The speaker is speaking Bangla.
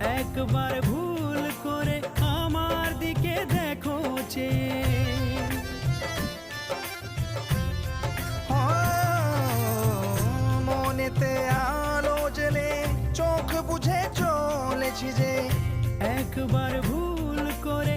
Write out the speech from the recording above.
একবার ভুল করে আমার দিকে দেখো চেয়ে। মনেতে আলো জেলে চোখ বুঝে চলেছি যে, একবার ভুল করে